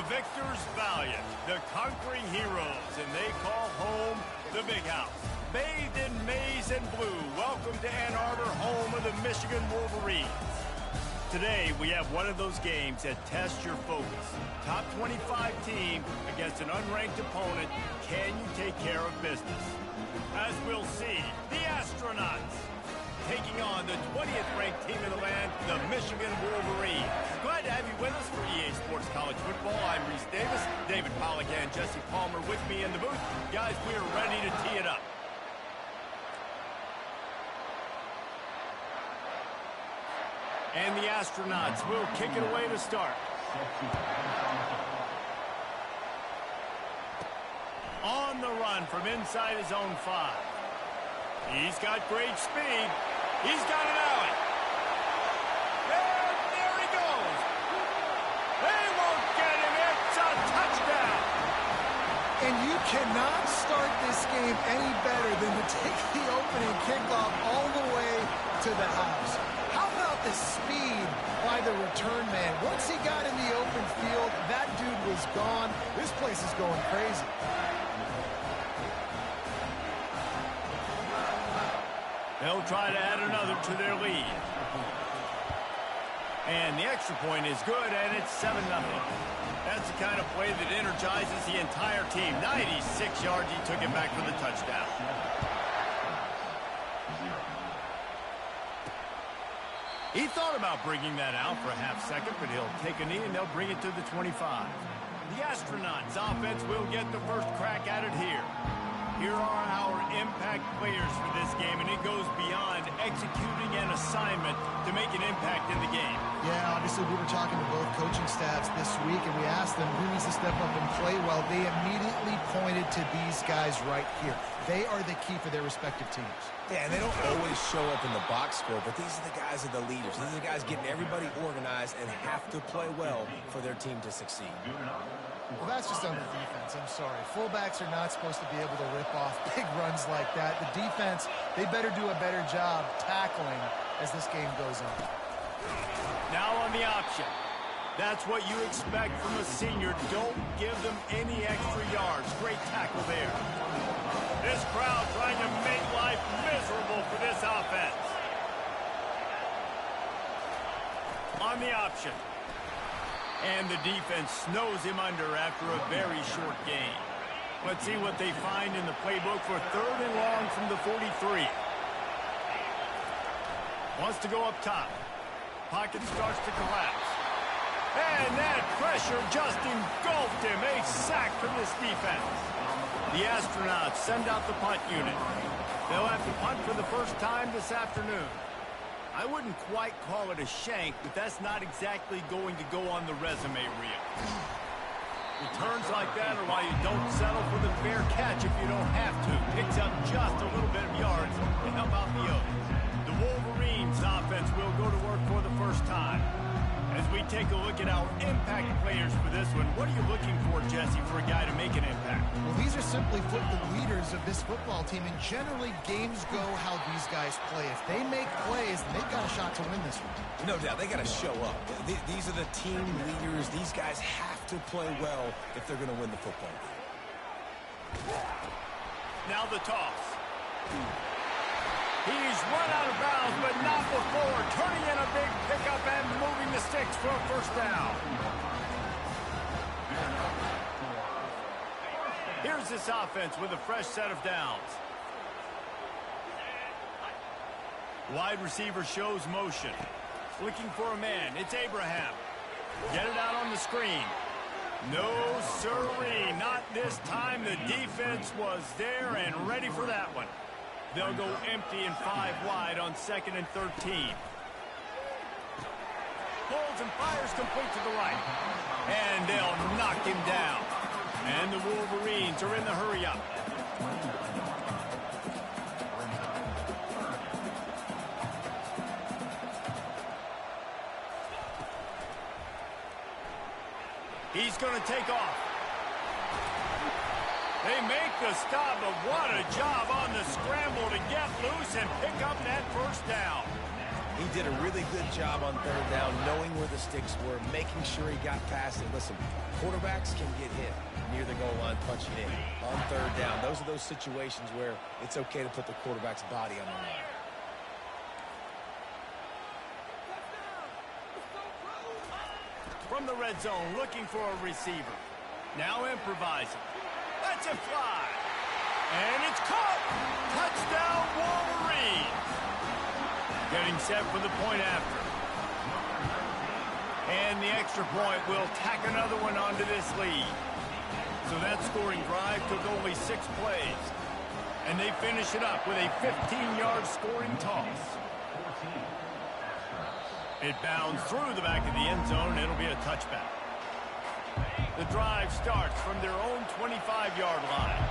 The victors valiant, the conquering heroes, and they call home the Big House. Bathed in maize and blue, welcome to Ann Arbor, home of the Michigan Wolverines. Today, we have one of those games that tests your focus. Top 25 team against an unranked opponent. Can you take care of business? As we'll see, the Astronauts taking on the 20th ranked team in the land, the Michigan Wolverines. Glad to have you with us for EA Sports College Football. I'm Reese Davis, David Pollack and Jesse Palmer with me in the booth. Guys, we are ready to tee it up. And the Astronauts will kick it away to start. On the run from inside his own 5. He's got great speed. He's got an alley. And there he goes. They won't get him. It's a touchdown. And you cannot start this game any better than to take the opening kickoff all the way to the house. How about the speed by the return man? Once he got in the open field, that dude was gone. This place is going crazy. They'll try to add another to their lead. And the extra point is good, and it's 7-0. That's the kind of play that energizes the entire team. 96 yards, he took it back for the touchdown. He thought about bringing that out for a half second, but he'll take a knee and they'll bring it to the 25. The Astronauts offense will get the first crack at it here. Here are our impact players for this game, and it goes beyond executing an assignment to make an impact in the game. Yeah, obviously we were talking to both coaching staffs this week, and we asked them who needs to step up and play well. They immediately pointed to these guys right here. They are the key for their respective teams. Yeah, and they don't always show up in the box score, but these are the guys that are the leaders. These are the guys getting everybody organized and have to play well for their team to succeed. Well, that's just on the defense. I'm sorry. Fullbacks are not supposed to be able to rip off big runs like that. The defense, they better do a better job tackling as this game goes on. Now on the option. That's what you expect from a senior. Don't give them any extra yards. Great tackle there. This crowd trying to make life miserable for this offense. On the option. And the defense snows him under after a very short game. Let's see what they find in the playbook for 3rd and long from the 43. Wants to go up top. Pocket starts to collapse. And that pressure just engulfed him. A sack from this defense. The Astronauts send out the punt unit. They'll have to punt for the first time this afternoon. I wouldn't quite call it a shank, but that's not exactly going to go on the resume reel. Returns like that are why you don't settle for the fair catch if you don't have to. Picks up just a little bit of yards to help out the O's. The Wolverines offense will go to work for the first time. As we take a look at our impact players for this one, what are you looking for, Jesse, for a guy to make an impact? Well, these are simply the leaders of this football team, and generally games go how these guys play. If they make plays, they've got a shot to win this one. No doubt, they got to show up. These are the team leaders. These guys have to play well if they're going to win the football game. Now the toss. He's run out of bounds, but not before. Turning in a big pickup and moving the sticks for a first down. Here's this offense with a fresh set of downs. Wide receiver shows motion. Looking for a man. It's Abraham. Get it out on the screen. No, sirree. Not this time. The defense was there and ready for that one. They'll go empty and 5 wide on 2nd and 13. Pulls and fires complete to the right. And they'll knock him down. And the Wolverines are in the hurry-up. He's going to take off. They make the stop, but what a job on the scramble to get loose and pick up that first down. He did a really good job on third down, knowing where the sticks were, making sure he got past it. Listen, quarterbacks can get hit near the goal line punching in. On third down, those are those situations where it's okay to put the quarterback's body on the line. From the red zone, looking for a receiver. Now improvising. Lets it fly. And it's caught. Touchdown, Wolverines. Getting set for the point after. And the extra point will tack another one onto this lead. So that scoring drive took only 6 plays. And they finish it up with a 15-yard scoring toss. It bounds through the back of the end zone, and it'll be a touchback. The drive starts from their own 25-yard line.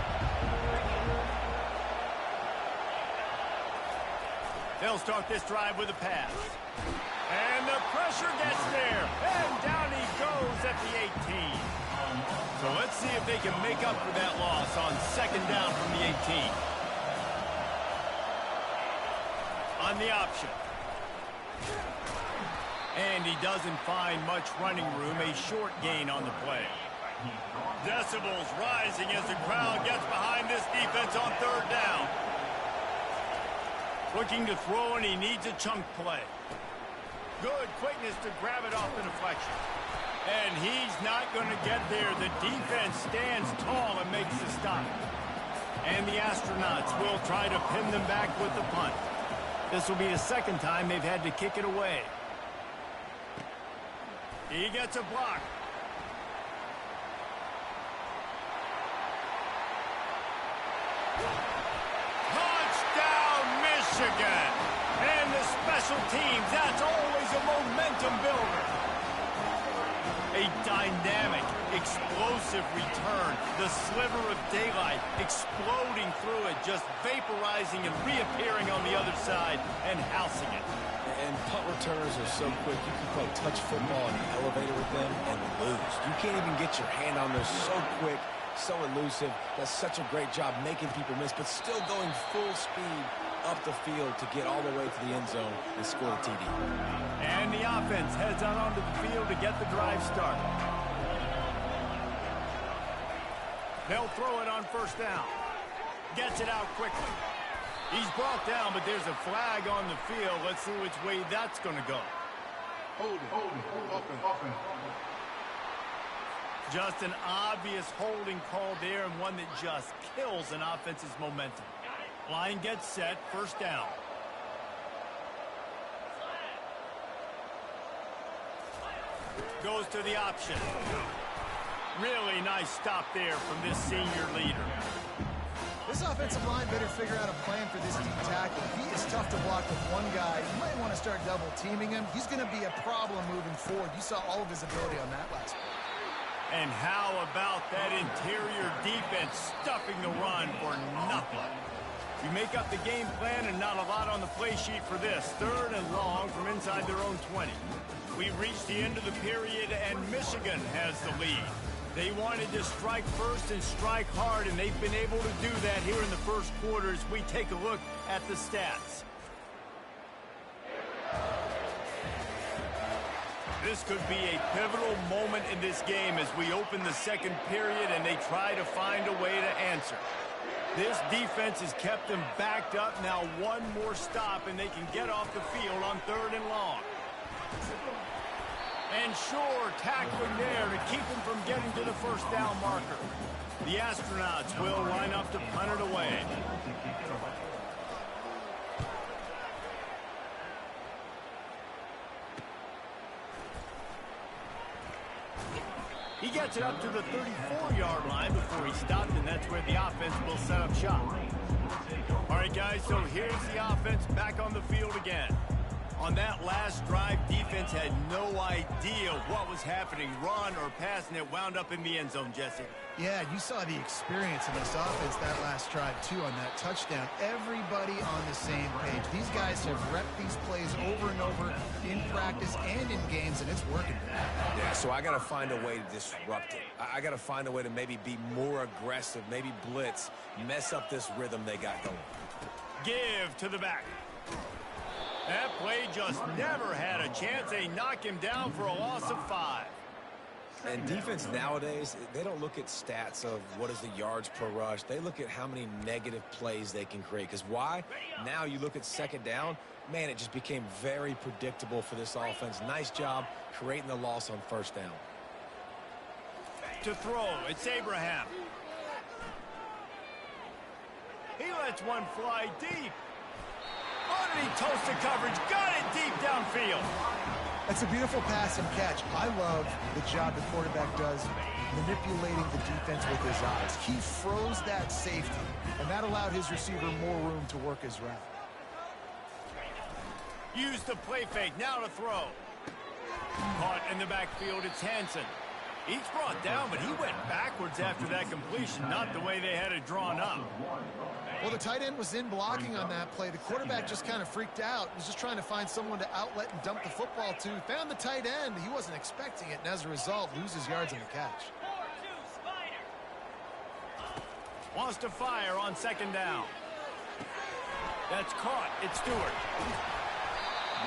They'll start this drive with a pass. And the pressure gets there. And down he goes at the 18. So let's see if they can make up for that loss on second down from the 18. On the option. And he doesn't find much running room, a short gain on the play. Decibels rising as the crowd gets behind this defense on third down. Looking to throw, and he needs a chunk play. Good quickness to grab it off the deflection. And he's not going to get there. The defense stands tall and makes the stop. And the Astronauts will try to pin them back with the punt. This will be the second time they've had to kick it away. He gets a block. Touchdown, Michigan! And the special teams, that's always a momentum builder. A dynamic, explosive return. The sliver of daylight exploding through it, just vaporizing and reappearing on the other side and housing it. And punt returners are so quick. You can play touch football in the elevator with them and lose. You can't even get your hand on those. So quick, so elusive. Does such a great job making people miss, but still going full speed up the field to get all the way to the end zone and score a TD. And the offense heads out onto the field to get the drive started. They'll throw it on first down. Gets it out quickly. He's brought down, but there's a flag on the field. Let's see which way that's going to go. Hold it. Just an obvious holding call there, and one that just kills an offense's momentum. Line gets set, first down. Goes to the option. Really nice stop there from this senior leader. This offensive line better figure out a plan for this deep tackle. He is tough to block with one guy. You might want to start double teaming him. He's going to be a problem moving forward. You saw all of his ability on that last play. And how about that interior defense stuffing the run for nothing? You make up the game plan and not a lot on the play sheet for this. Third and long from inside their own 20. We've reached the end of the period, and Michigan has the lead. They wanted to strike first and strike hard, and they've been able to do that here in the first quarter as we take a look at the stats. This could be a pivotal moment in this game as we open the second period and they try to find a way to answer. This defense has kept them backed up. Now one more stop and they can get off the field on third and long. And sure, tackling there to keep them from getting to the first down marker. The Astronauts will line up to punt it away. He gets it up to the 34-yard line before he stopped, and that's where the offense will set up shop. All right, guys, so here's the offense back on the field again. On that last drive, defense had no idea what was happening, run or pass, and it wound up in the end zone, Jesse. Yeah, you saw the experience in this offense that last drive, too, on that touchdown. Everybody on the same page. These guys have repped these plays over and over in practice and in games, and it's working. Yeah, so I got to find a way to disrupt it. I got to find a way to maybe be more aggressive, maybe blitz, mess up this rhythm they got going. Give to the back. That play just never had a chance. They knock him down for a loss of 5. And defense nowadays, they don't look at stats of what is the yards per rush. They look at how many negative plays they can create. Because why? Now you look at second down, man, it just became very predictable for this offense. Nice job creating the loss on first down. To throw, it's Abraham. He lets one fly deep. Oh, did he toast the coverage? Got it deep downfield. That's a beautiful pass and catch. I love the job the quarterback does manipulating the defense with his eyes. He froze that safety, and that allowed his receiver more room to work his route. Use the play fake, now to throw. Caught in the backfield, it's Hansen. He's brought down, but he went backwards after that completion, not the way they had it drawn up. Well, the tight end was in blocking on that play. The quarterback just kind of freaked out. He was just trying to find someone to outlet and dump the football to. Found the tight end. He wasn't expecting it, and as a result, loses yards on the catch. Wants to fire on second down. That's caught. It's Stewart.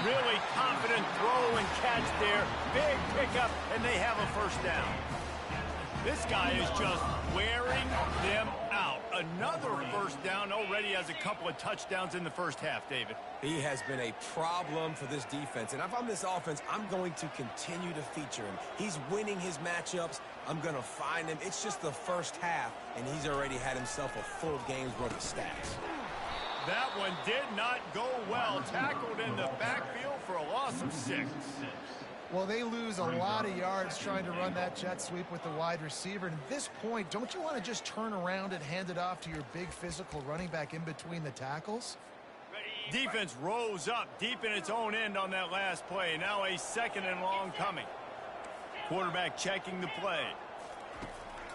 Really confident throw and catch there. Big pickup, and they have a first down. This guy is just wearing them out. Another first down, already has a couple of touchdowns in the first half, David. He has been a problem for this defense. And if I'm this offense, I'm going to continue to feature him. He's winning his matchups. I'm going to find him. It's just the first half, and he's already had himself a full game's worth of stats. That one did not go well. Tackled in the backfield for a loss of 6. Well, they lose a lot of yards trying to run that jet sweep with the wide receiver. And at this point, don't you want to just turn around and hand it off to your big physical running back in between the tackles? Defense rose up deep in its own end on that last play. Now a second and long coming. Quarterback checking the play.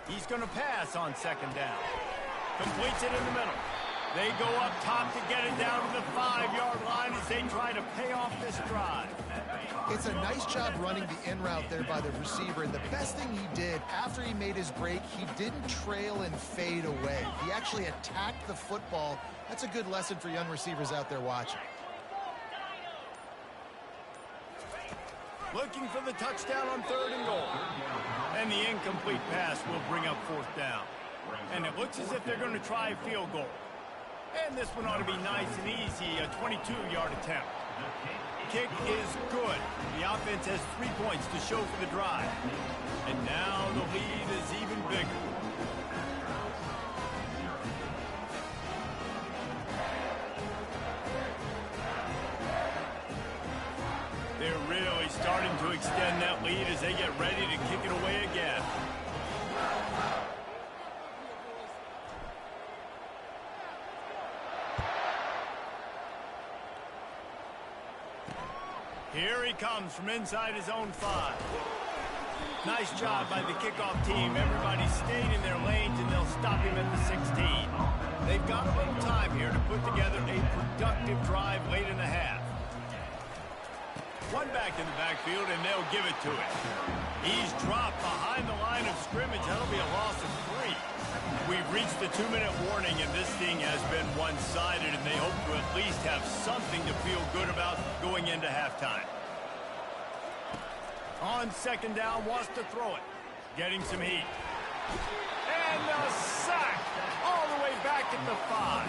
He's going to pass on second down. Completes it in the middle. They go up top to get it down to the 5-yard line as they try to pay off this drive. It's a nice job running the in route there by the receiver. And the best thing he did after he made his break, he didn't trail and fade away. He actually attacked the football. That's a good lesson for young receivers out there watching. Looking for the touchdown on 3rd and goal. And the incomplete pass will bring up 4th down. And it looks as if they're going to try a field goal. And this one ought to be nice and easy, a 22-yard attempt. Kick is good. The offense has 3 points to show for the drive. And now the lead is even bigger. They're really starting to extend that lead as they get ready to kick it away again. Here he comes from inside his own 5. Nice job by the kickoff team. Everybody stayed in their lanes, and they'll stop him at the 16. They've got a little time here to put together a productive drive late in the half. One back in the backfield, and they'll give it to him. He's dropped behind the line of scrimmage. That'll be a loss of 3. We've reached the 2-minute warning, and this thing has been one-sided, and they hope to at least have something to feel good about going into halftime. On second down, wants to throw it. Getting some heat. And a sack all the way back at the 5.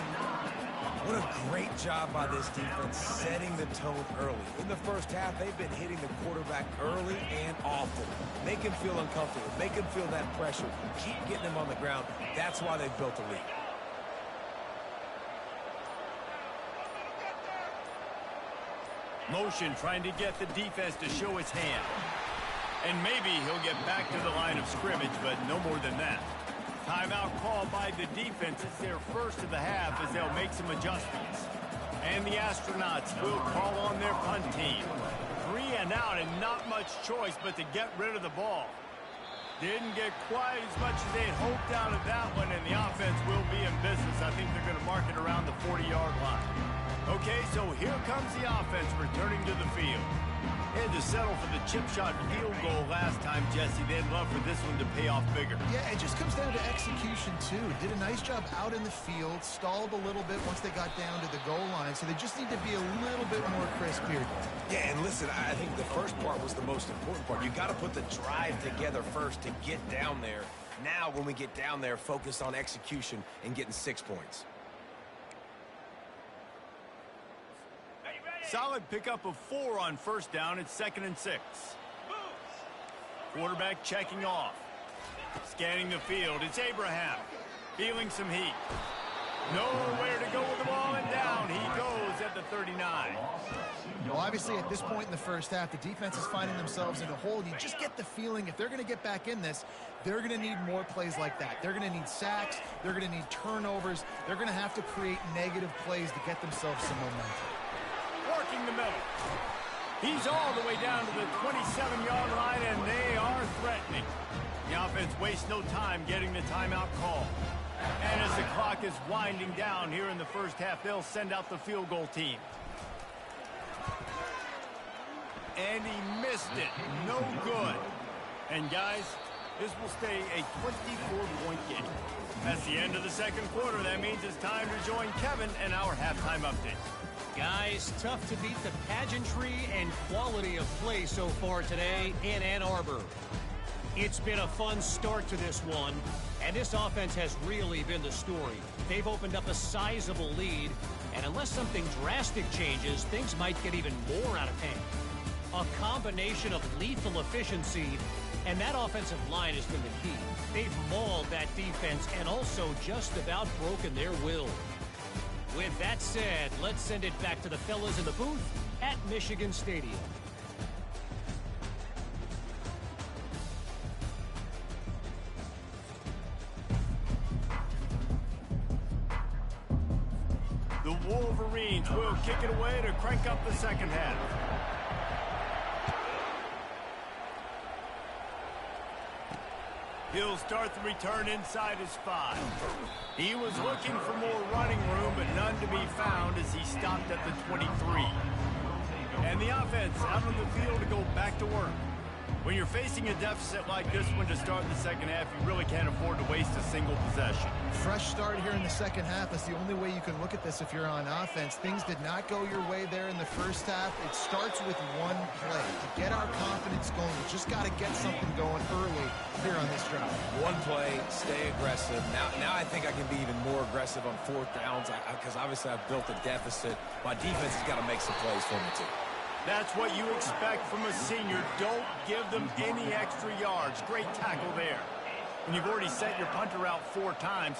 What a great job by this defense setting the tone early. In the first half, they've been hitting the quarterback early and often. Make him feel uncomfortable. Make him feel that pressure. Keep getting him on the ground. That's why they've built a lead. Motion trying to get the defense to show his hand. And maybe he'll get back to the line of scrimmage, but no more than that. Timeout called by the defense. It's their first of the half as they'll make some adjustments. And the Astronauts will call on their punt team. 3 and out and not much choice but to get rid of the ball. Didn't get quite as much as they had hoped out of that one, and the offense will be in business. I think they're going to mark it around the 40-yard line. Okay, so here comes the offense returning to the field. They had to settle for the chip shot field goal last time, Jesse. They'd love for this one to pay off bigger. Yeah, it just comes down to execution, too. Did a nice job out in the field, stalled a little bit once they got down to the goal line, so they just need to be a little bit more crisp here. Yeah, and listen, I think the first part was the most important part. You got to put the drive together first to get down there. Now, when we get down there, focus on execution and getting 6 points. Solid pickup of 4 on first down. It's 2nd and 6. Quarterback checking off. Scanning the field. It's Abraham. Feeling some heat. Nowhere to go with the ball, and down he goes at the 39. Well, obviously, at this point in the first half, the defense is finding themselves in a hole. You just get the feeling if they're going to get back in this, they're going to need more plays like that. They're going to need sacks. They're going to need turnovers. They're going to have to create negative plays to get themselves some momentum. Working the middle. He's all the way down to the 27-yard line, and they are threatening. The offense wastes no time getting the timeout call. And as the clock is winding down here in the first half, they'll send out the field goal team. And he missed it. No good. And guys, this will stay a 24-point game. That's the end of the second quarter. That means it's time to join Kevin and our halftime update. Guys, tough to beat the pageantry and quality of play so far today in Ann Arbor. It's been a fun start to this one, and this offense has really been the story. They've opened up a sizable lead, and unless something drastic changes, things might get even more out of hand. A combination of lethal efficiency, and that offensive line has been the key. They've mauled that defense and also just about broken their will. With that said, let's send it back to the fellas in the booth at Michigan Stadium. The Wolverines will kick it away to crank up the second half. He'll start the return inside his 5. He was looking for more running room, but none to be found as he stopped at the 23. And the offense out on the field to go back to work. When you're facing a deficit like this one to start the second half, you really can't afford to waste a single possession. Fresh start here in the second half is the only way you can look at this if you're on offense. Things did not go your way there in the first half. It starts with one play. To get our confidence going, we just got to get something going early here on this drive. One play, stay aggressive. Now I think I can be even more aggressive on 4th downs because obviously I've built a deficit. My defense has got to make some plays for me too. That's what you expect from a senior. Don't give them any extra yards. Great tackle there. When you've already sent your punter out 4 times,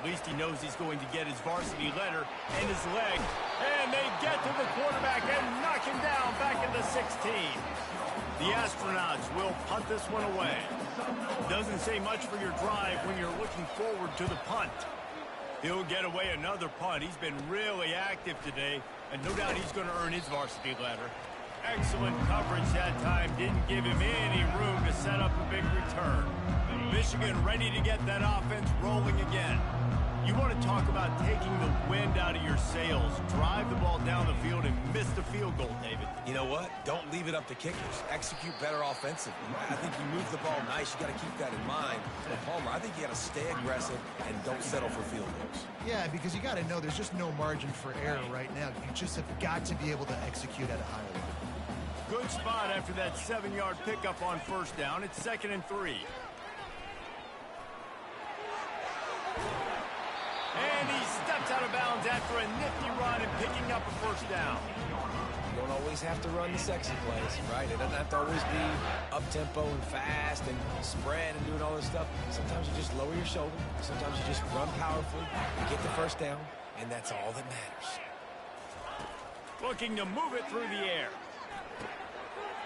at least he knows he's going to get his varsity letter and his leg. And they get to the quarterback and knock him down back at the 16. The Astronauts will punt this one away. Doesn't say much for your drive when you're looking forward to the punt. He'll get away another punt. He's been really active today, and no doubt he's going to earn his varsity letter. Excellent coverage that time. Didn't give him any room to set up a big return. Michigan ready to get that offense rolling again. You want to talk about taking the wind out of your sails. Drive the ball down the field and miss the field goal, David. You know what? Don't leave it up to kickers. Execute better offensively. I think you move the ball nice. You got to keep that in mind. But Palmer, I think you got to stay aggressive and don't settle for field goals. Yeah, because you got to know there's just no margin for error right now. You just have got to be able to execute at a higher level. Good spot after that 7-yard pickup on first down. It's 2nd and 3. And he steps out of bounds after a nifty run and picking up a first down. You don't always have to run the sexy plays, right? It doesn't have to always be up-tempo and fast and spread and doing all this stuff. Sometimes you just lower your shoulder. Sometimes you just run powerfully, you get the first down, and that's all that matters. Looking to move it through the air.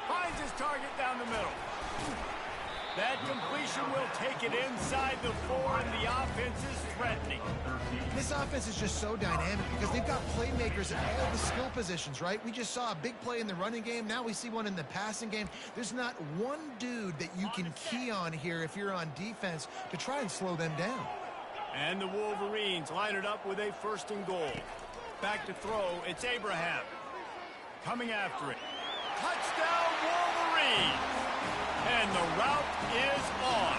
Finds his target down the middle. That completion will take it inside the 4, and the offense is threatening. This offense is just so dynamic because they've got playmakers at all the skill positions, right? We just saw a big play in the running game. Now we see one in the passing game. There's not one dude that you can key on here if you're on defense to try and slow them down. And the Wolverines line it up with a 1st and goal. Back to throw, it's Abraham. Coming after it. Touchdown, Wolverine! And the route is on.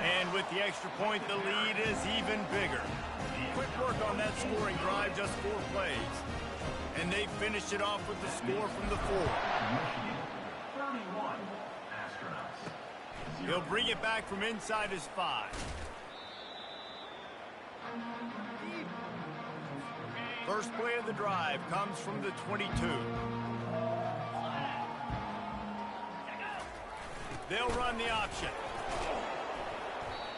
And with the extra point, the lead is even bigger. Quick work on that scoring drive, just 4 plays. And they finish it off with the score from the 4. He'll bring it back from inside his 5. First play of the drive comes from the 22. They'll run the option.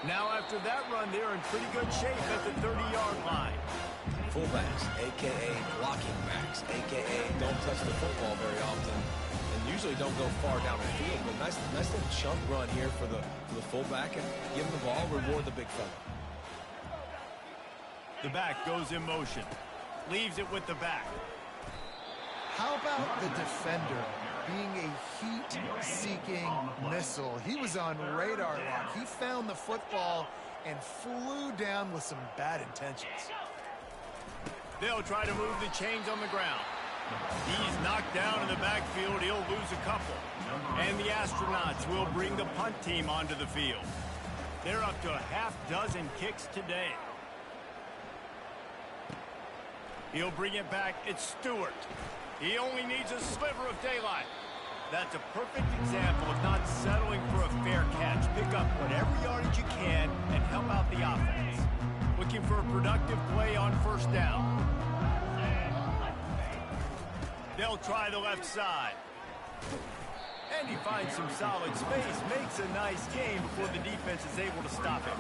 Now after that run, they're in pretty good shape at the 30-yard line. Fullbacks, a.k.a. blocking backs, a.k.a. don't touch the football very often, and usually don't go far down the field. But nice little chunk run here for the fullback, and give him the ball, reward the big fella. The back goes in motion. Leaves it with the back. How about the defender being a heat-seeking missile? He was on radar lock. He found the football and flew down with some bad intentions. They'll try to move the chains on the ground. He's knocked down in the backfield. He'll lose a couple. And the Astronauts will bring the punt team onto the field. They're up to a half-dozen kicks today. He'll bring it back. It's Stewart. He only needs a sliver of daylight. That's a perfect example of not settling for a fair catch. Pick up whatever yardage you can and help out the offense. Looking for a productive play on first down. They'll try the left side. And he finds some solid space. Makes a nice game before the defense is able to stop him.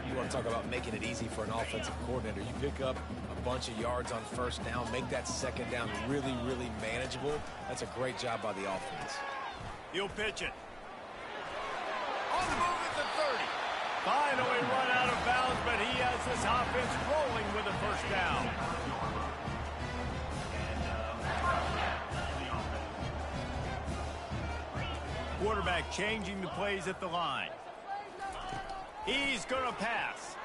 You want to talk about making it easy for an offensive coordinator. You pick up a bunch of yards on first down, make that second down really, really manageable. That's a great job by the offense. He'll pitch it. On the move at the 30. Finally run out of bounds, but he has this offense rolling with a first down. Quarterback changing the plays at the line. He's going to pass.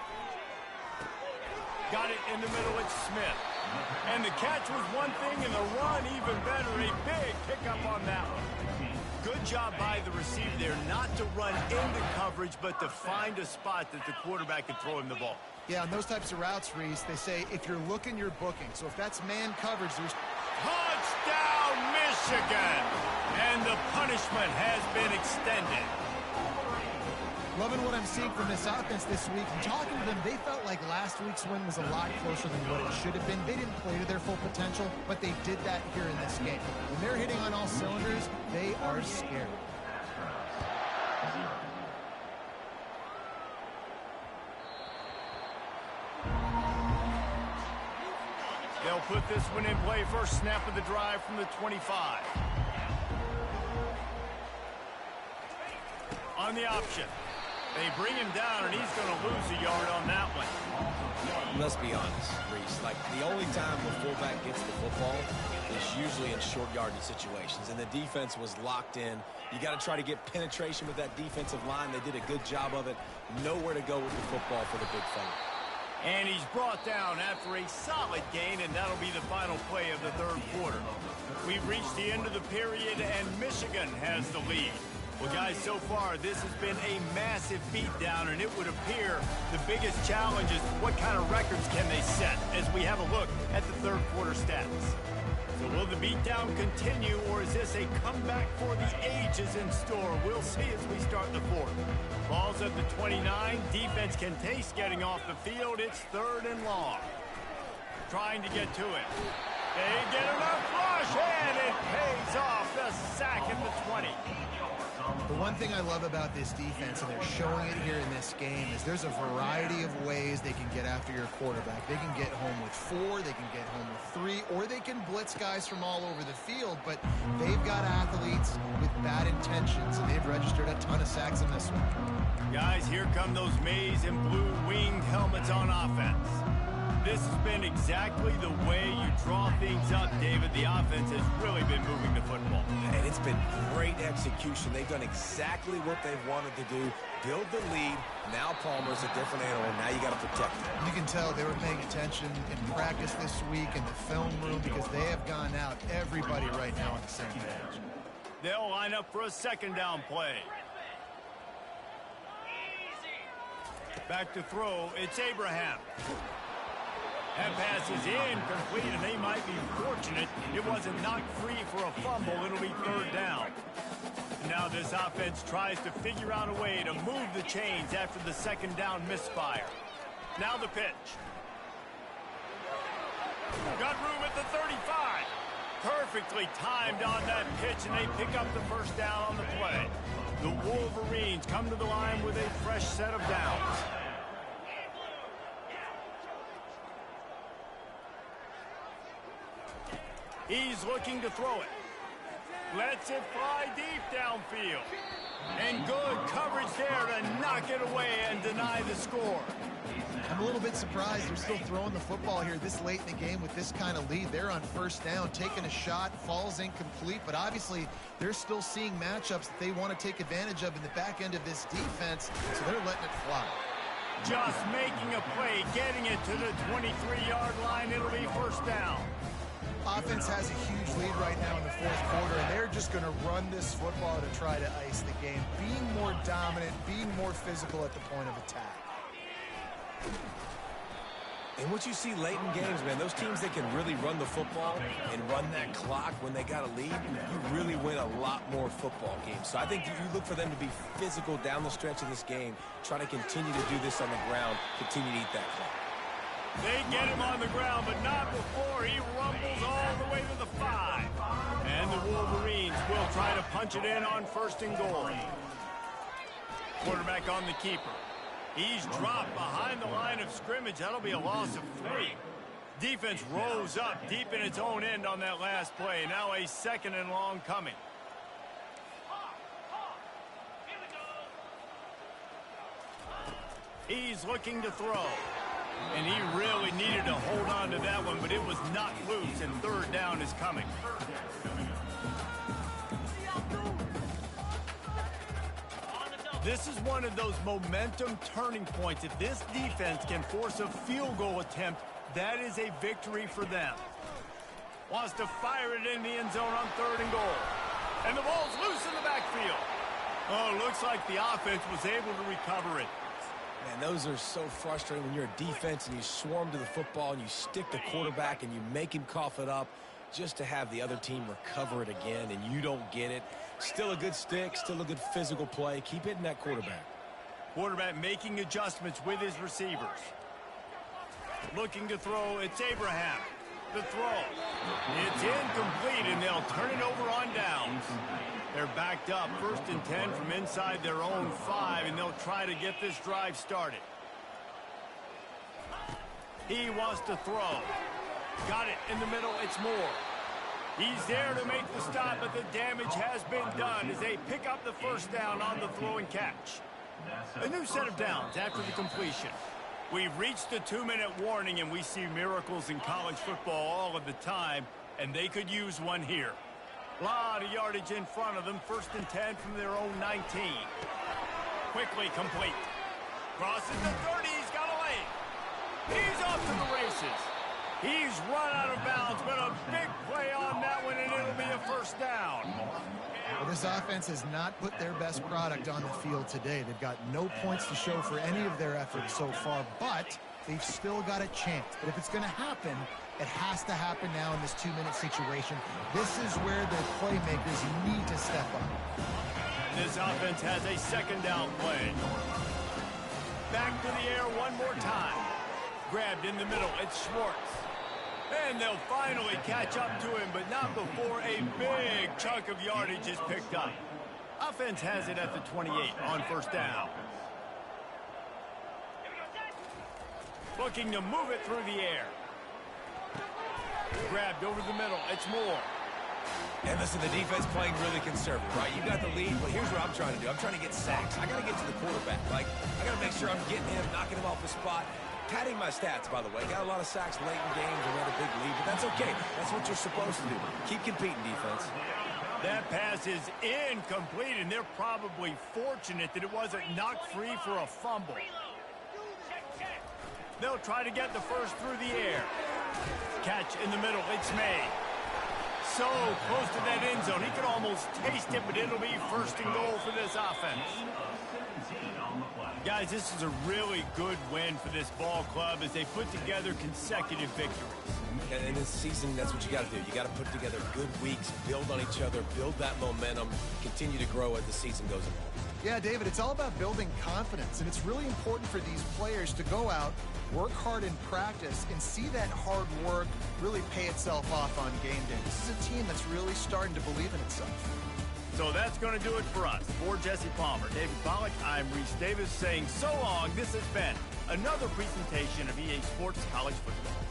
Got it in the middle, it's Smith. And the catch was one thing, and the run even better. A big pickup on that one. Good job by the receiver there, not to run into coverage, but to find a spot that the quarterback could throw him the ball. Yeah, on those types of routes, Reese, they say if you're looking, you're booking. So if that's man coverage, there's... Touchdown, Michigan! And the punishment has been extended. Loving what I'm seeing from this offense this week. And talking to them, they felt like last week's win was a lot closer than what it should have been. They didn't play to their full potential, but they did that here in this game. When they're hitting on all cylinders, they are scary. They'll put this one in play. First snap of the drive from the 25. On the option. They bring him down, and he's going to lose a yard on that one. Let's be honest, Reese. Like, the only time the fullback gets the football is usually in short yardage situations, and the defense was locked in. You got to try to get penetration with that defensive line. They did a good job of it. Nowhere to go with the football for the big fella. And he's brought down after a solid gain, and that'll be the final play of the third quarter. We've reached the end of the period, and Michigan has the lead. Well, guys, so far, this has been a massive beatdown, and it would appear the biggest challenge is what kind of records can they set as we have a look at the third quarter stats. So will the beatdown continue, or is this a comeback for the ages in store? We'll see as we start the fourth. Ball's at the 29. Defense can taste getting off the field. It's third and long. Trying to get to it. They get enough rush, and it pays off. The sack at the 20. The one thing I love about this defense, and they're showing it here in this game, is there's a variety of ways they can get after your quarterback. They can get home with 4, they can get home with 3, or they can blitz guys from all over the field, but they've got athletes with bad intentions, and they've registered a ton of sacks in this one. Guys, here come those maize and blue winged helmets on offense. This has been exactly the way you draw things up, David. The offense has really been moving the football. And it's been great execution. They've done exactly what they've wanted to do. Build the lead. Now Palmer's a different animal. Now you got to protect him. You can tell they were paying attention in practice this week in the film room because they have gone out, everybody right now on the same page. They'll line up for a second down play. Back to throw, it's Abraham. That pass is incomplete, and they might be fortunate it wasn't knocked free for a fumble. It'll be third down. Now this offense tries to figure out a way to move the chains after the second down misfire. Now the pitch. Got room at the 35. Perfectly timed on that pitch, and they pick up the first down on the play. The Wolverines come to the line with a fresh set of downs. He's looking to throw it. Lets it fly deep downfield. And good coverage there to knock it away and deny the score. I'm a little bit surprised they're still throwing the football here this late in the game with this kind of lead. They're on first down, taking a shot, falls incomplete, but obviously they're still seeing matchups that they want to take advantage of in the back end of this defense, so they're letting it fly. Just making a play, getting it to the 23-yard line. It'll be first down. Offense has a huge lead right now in the fourth quarter, and they're just going to run this football to try to ice the game. Being more dominant, being more physical at the point of attack. And what you see late in games, man, those teams that can really run the football and run that clock when they got a lead, you really win a lot more football games. So I think you look for them to be physical down the stretch of this game, try to continue to do this on the ground, continue to eat that clock. They get him on the ground, but not before he rumbles all the way to the 5. And the Wolverines will try to punch it in on first and goal. Quarterback on the keeper. He's dropped behind the line of scrimmage. That'll be a loss of 3. Defense rose up deep in its own end on that last play. Now a second and long coming. He's looking to throw. And he really needed to hold on to that one, but it was not loose, and third down is coming. This is one of those momentum turning points. If this defense can force a field goal attempt, that is a victory for them. Wants to fire it in the end zone on third and goal. And the ball's loose in the backfield. Oh, looks like the offense was able to recover it. Man, those are so frustrating when you're a defense and you swarm to the football and you stick the quarterback and you make him cough it up just to have the other team recover it again and you don't get it. Still a good stick, still a good physical play. Keep hitting that quarterback. Quarterback making adjustments with his receivers. Looking to throw, it's Abraham. The throw. It's incomplete, and they'll turn it over on downs. They're backed up, 1st and 10 from inside their own 5, and they'll try to get this drive started. He wants to throw. Got it in the middle, it's Moore. He's there to make the stop, but the damage has been done as they pick up the first down on the throw and catch. A new set of downs after the completion. We've reached the 2-minute warning, and we see miracles in college football all of the time, and they could use one here. A lot of yardage in front of them, 1st and 10 from their own 19. Quickly complete. Crosses the 30, he's got a lane. He's off to the races. He's run out of bounds, but a big play on that one, and it'll be a first down. Well, this offense has not put their best product on the field today. They've got no points to show for any of their efforts so far, but they've still got a chance. But if it's going to happen, it has to happen now in this 2-minute situation. This is where the playmakers need to step up. This offense has a second down play. Back to the air one more time. Grabbed in the middle, it's Schwartz. And they'll finally catch up to him, but not before a big chunk of yardage is picked up. Offense has it at the 28 on first down. Looking to move it through the air. Grabbed over the middle, it's Moore. And listen, the defense playing really conservative, right? You got the lead, but here's what I'm trying to do. I'm trying to get sacks. I got to get to the quarterback. Like, I got to make sure I'm getting him, knocking him off the spot. padding my stats, by the way. Got a lot of sacks late in games and had a big lead, but that's okay. That's what you're supposed to do. Keep competing, defense. That pass is incomplete, and they're probably fortunate that it wasn't knocked free for a fumble. They'll try to get the first through the air. Catch in the middle. It's made. So close to that end zone. He could almost taste it, but it'll be first and goal for this offense. Guys, this is a really good win for this ball club as they put together consecutive victories. And in this season, that's what you got to do. You got to put together good weeks, build on each other, build that momentum, continue to grow as the season goes along. Yeah, David, it's all about building confidence, and it's really important for these players to go out, work hard in practice, and see that hard work really pay itself off on game day. This is a team that's really starting to believe in itself. So that's going to do it for us. For Jesse Palmer, David Pollack, I'm Reese Davis saying so long. This has been another presentation of EA Sports College Football.